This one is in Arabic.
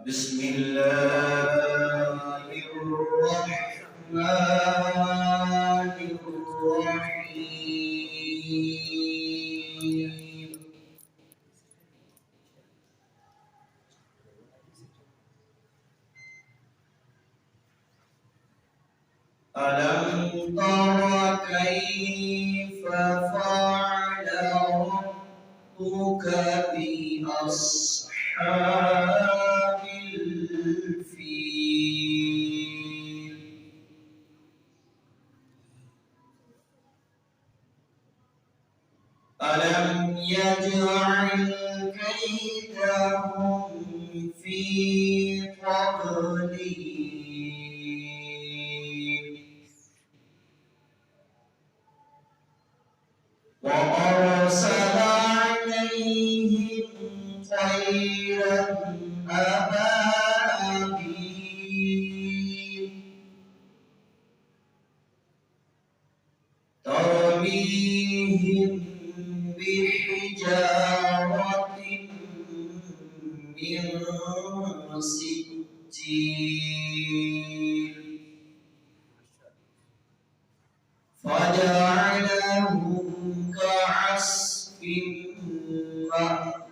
بسم الله الرحمن الرحيم. ألم تر كيف فعل ربك بأصحاب الفيل؟ ألم يجعل كيدهم في تضليل وأرسل عليهم طيرا أبابيل ترميهم بحجارة من سجيل فجعلهم كعصف مأكول.